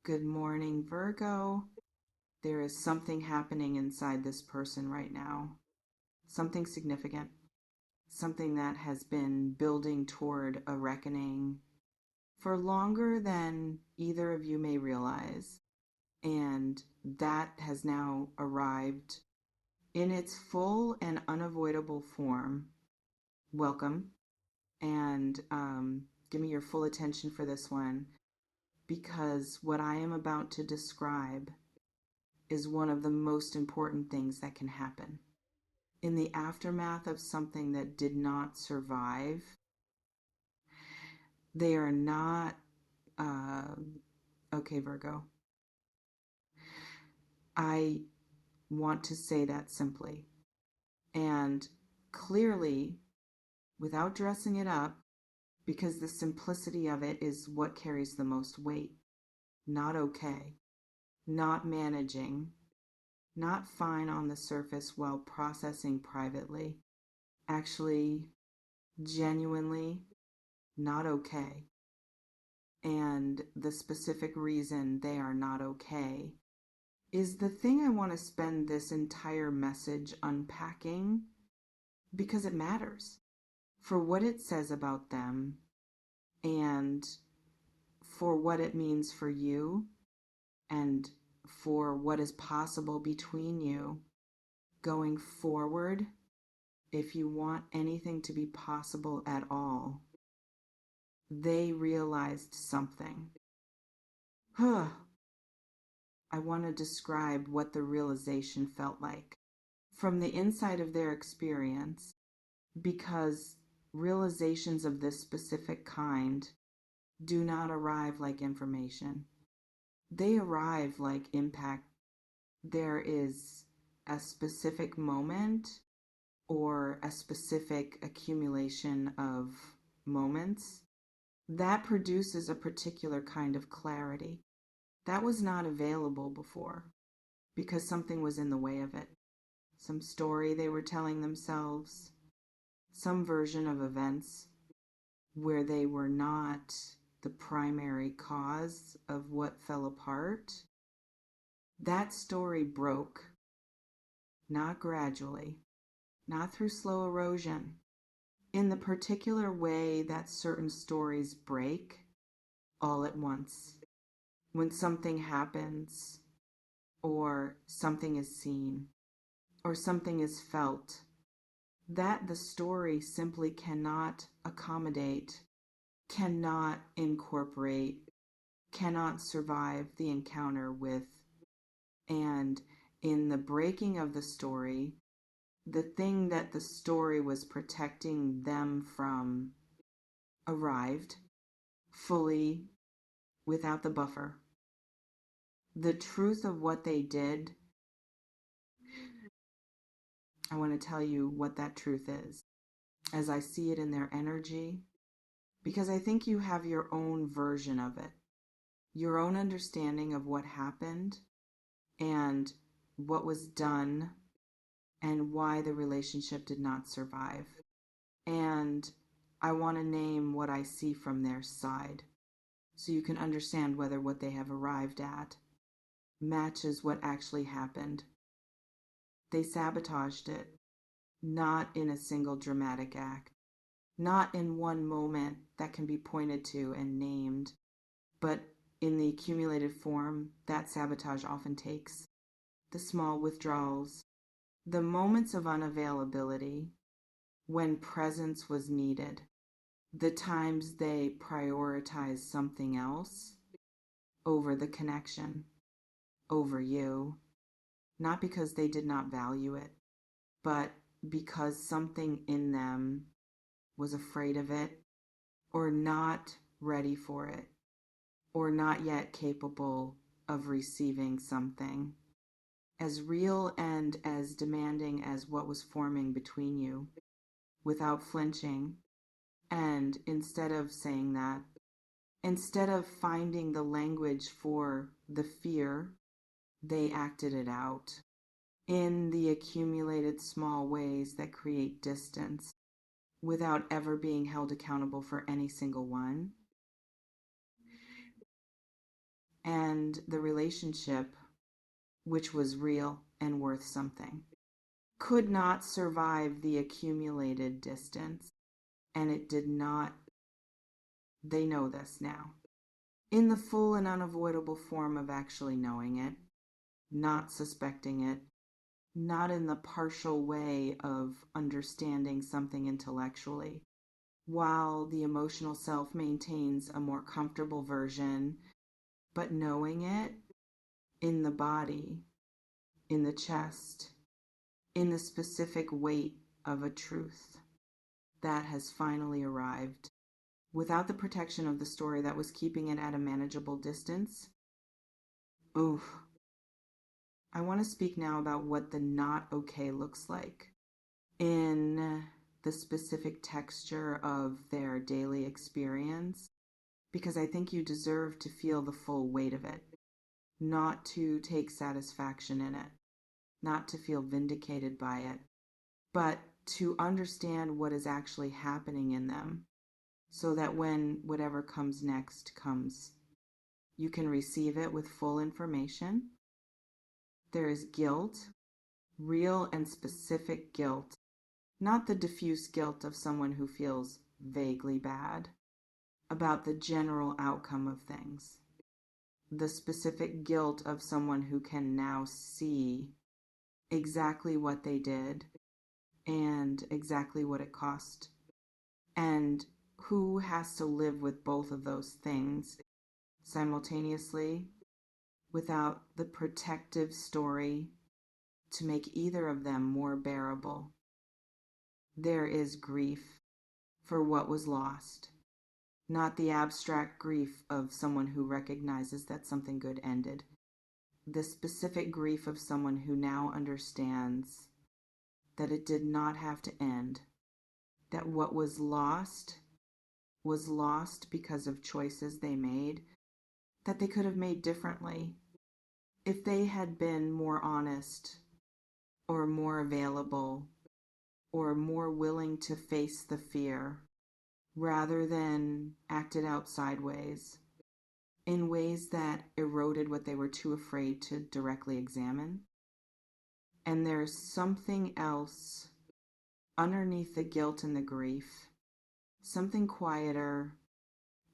Good morning, Virgo. There is something happening inside this person right now. Something significant. Something that has been building toward a reckoning for longer than either of you may realize. And that has now arrived in its full and unavoidable form. Welcome. And give me your full attention for this one because what I am about to describe is one of the most important things that can happen. In the aftermath of something that did not survive, they are not, uh, okay, Virgo. I want to say that simply and clearly without dressing it up, because the simplicity of it is what carries the most weight. Not okay, not managing, not fine on the surface while processing privately, actually, genuinely not okay. And the specific reason they are not okay is the thing I want to spend this entire message unpacking because it matters for what it says about them and for what it means for you and for what is possible between you going forward if you want anything to be possible at all. They realized something. I want to describe what the realization felt like from the inside of their experience, because realizations of this specific kind do not arrive like information. They arrive like impact. There is a specific moment or a specific accumulation of moments that produces a particular kind of clarity that was not available before because something was in the way of it. Some story they were telling themselves, some version of events where they were not the primary cause of what fell apart. That story broke, not gradually, not through slow erosion, in the particular way that certain stories break all at once. When something happens, or something is seen, or something is felt, that the story simply cannot accommodate, cannot incorporate, cannot survive the encounter with. And in the breaking of the story, the thing that the story was protecting them from arrived fully without the buffer. The truth of what they did, I want to tell you what that truth is as I see it in their energy, because I think you have your own version of it, your own understanding of what happened and what was done and why the relationship did not survive. And I want to name what I see from their side so you can understand whether what they have arrived at matches what actually happened. They sabotaged it, not in a single dramatic act, not in one moment that can be pointed to and named, but in the accumulated form that sabotage often takes. The small withdrawals, the moments of unavailability when presence was needed, the times they prioritized something else over the connection, over you, not because they did not value it, but because something in them was afraid of it, or not ready for it, or not yet capable of receiving something as real and as demanding as what was forming between you, without flinching. And instead of saying that, instead of finding the language for the fear, they acted it out in the accumulated small ways that create distance without ever being held accountable for any single one. and the relationship, which was real and worth something, could not survive the accumulated distance. And it did not. They know this now, in the full and unavoidable form of actually knowing it, not suspecting it, not in the partial way of understanding something intellectually, while the emotional self maintains a more comfortable version, but knowing it in the body, in the chest, in the specific weight of a truth that has finally arrived, without the protection of the story that was keeping it at a manageable distance. Oof. I want to speak now about what the not okay looks like in the specific texture of their daily experience, because I think you deserve to feel the full weight of it, not to take satisfaction in it, not to feel vindicated by it, but to understand what is actually happening in them, so that when whatever comes next comes, you can receive it with full information. There is guilt, real and specific guilt, not the diffuse guilt of someone who feels vaguely bad about the general outcome of things. The specific guilt of someone who can now see exactly what they did and exactly what it cost, and who has to live with both of those things simultaneously without the protective story to make either of them more bearable. There is grief for what was lost, not the abstract grief of someone who recognizes that something good ended. The specific grief of someone who now understands that it did not have to end, that what was lost because of choices they made that they could have made differently if they had been more honest or more available or more willing to face the fear rather than acted out sideways in ways that eroded what they were too afraid to directly examine. And there's something else underneath the guilt and the grief, something quieter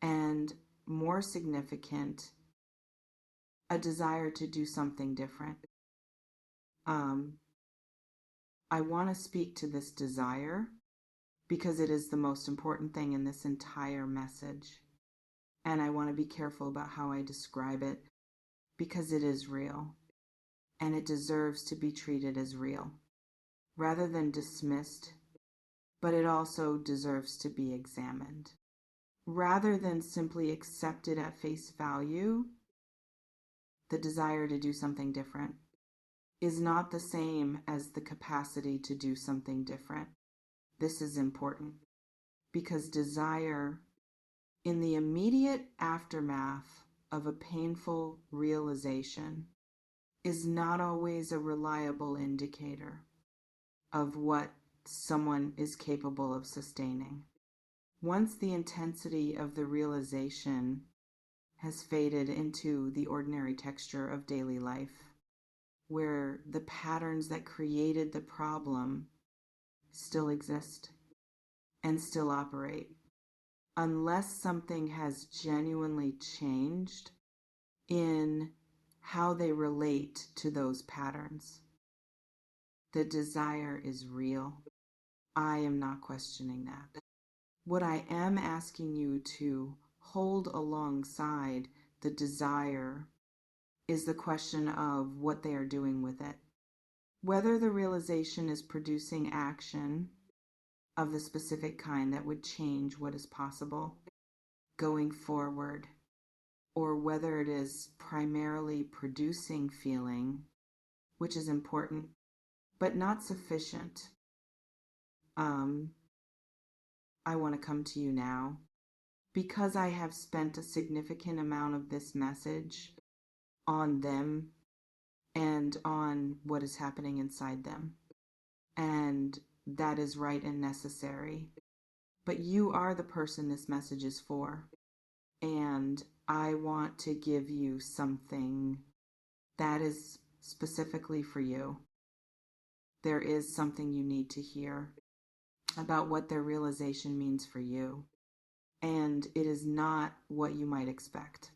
and more significant, a desire to do something different. I want to speak to this desire because it is the most important thing in this entire message. And I want to be careful about how I describe it because it is real and it deserves to be treated as real rather than dismissed, but it also deserves to be examined. Rather than simply accepted at face value, the desire to do something different is not the same as the capacity to do something different. This is important because desire, in the immediate aftermath of a painful realization, is not always a reliable indicator of what someone is capable of sustaining. Once the intensity of the realization has faded into the ordinary texture of daily life, where the patterns that created the problem still exist and still operate, unless something has genuinely changed in how they relate to those patterns. The desire is real. I am not questioning that. What I am asking you to hold alongside the desire is the question of what they are doing with it. Whether the realization is producing action of the specific kind that would change what is possible going forward, or whether it is primarily producing feeling, which is important, but not sufficient. I want to come to you now because I have spent a significant amount of this message on them and on what is happening inside them. And that is right and necessary. But you are the person this message is for. And and I want to give you something that is specifically for you. There is something you need to hear about what their realization means for you, and it is not what you might expect.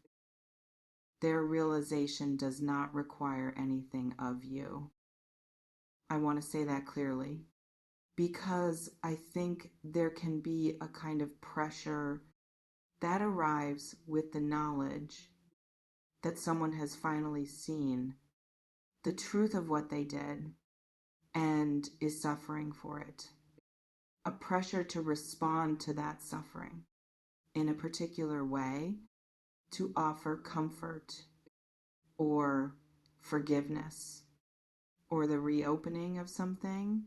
Their realization does not require anything of you. I want to say that clearly, because I think there can be a kind of pressure that arrives with the knowledge that someone has finally seen the truth of what they did and is suffering for it. A pressure to respond to that suffering in a particular way, to offer comfort or forgiveness or the reopening of something.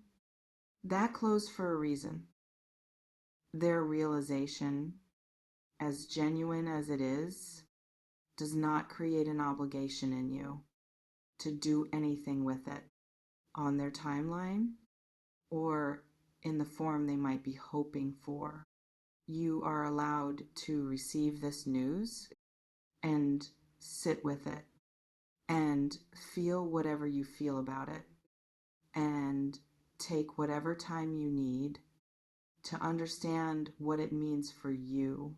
That closed for a reason. Their realization, as genuine as it is, does not create an obligation in you to do anything with it on their timeline or in the form they might be hoping for. You are allowed to receive this news and sit with it and feel whatever you feel about it and take whatever time you need to understand what it means for you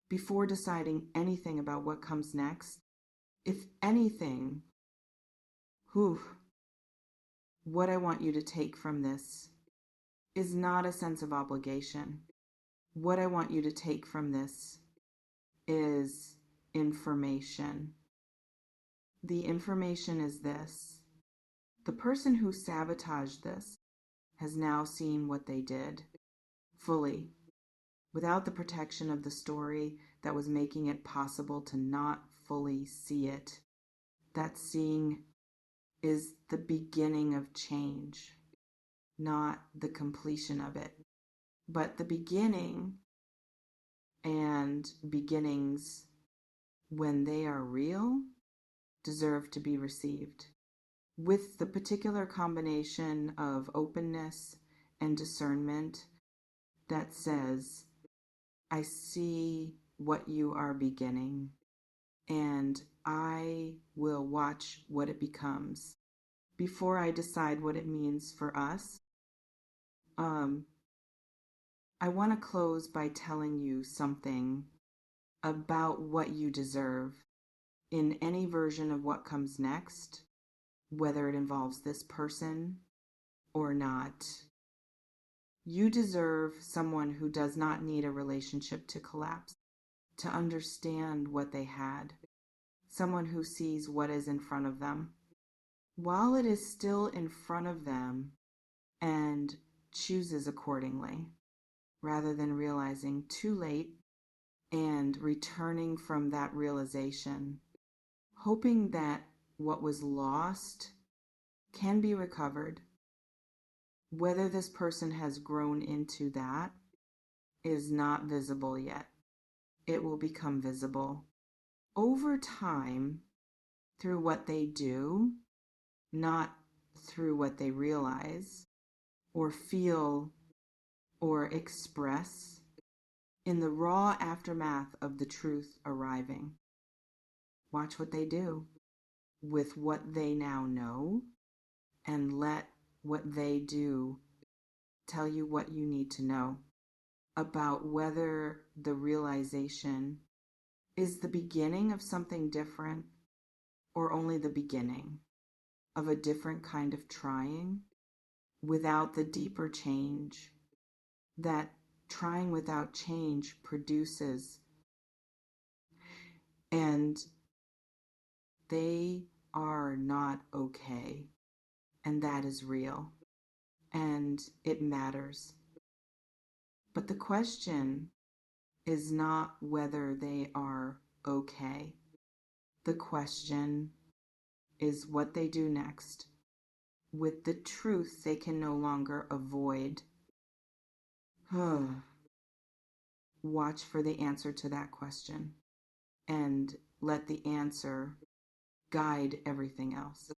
before deciding anything about what comes next. If anything, what I want you to take from this is not a sense of obligation. What I want you to take from this is information. The information is this: the person who sabotaged this has now seen what they did fully, without the protection of the story that was making it possible to not fully see it. That seeing is the beginning of change, not the completion of it, but the beginning. And beginnings, when they are real, deserve to be received with the particular combination of openness and discernment that says, I see what you are beginning, and I will watch what it becomes before I decide what it means for us. I want to close by telling you something about what you deserve in any version of what comes next, whether it involves this person or not. You deserve someone who does not need a relationship to collapse to understand what they had, someone who sees what is in front of them while it is still in front of them and chooses accordingly, rather than realizing too late and returning from that realization, hoping that what was lost can be recovered. Whether this person has grown into that is not visible yet. It will become visible over time through what they do, not through what they realize or feel or express in the raw aftermath of the truth arriving. Watch what they do with what they now know, and let what they do tell you what you need to know about whether the realization is the beginning of something different or only the beginning of a different kind of trying without the deeper change that trying without change produces. And they are not okay. And that is real. And it matters. But the question is not whether they are okay. The question is what they do next with the truth they can no longer avoid. Watch for the answer to that question and let the answer guide everything else.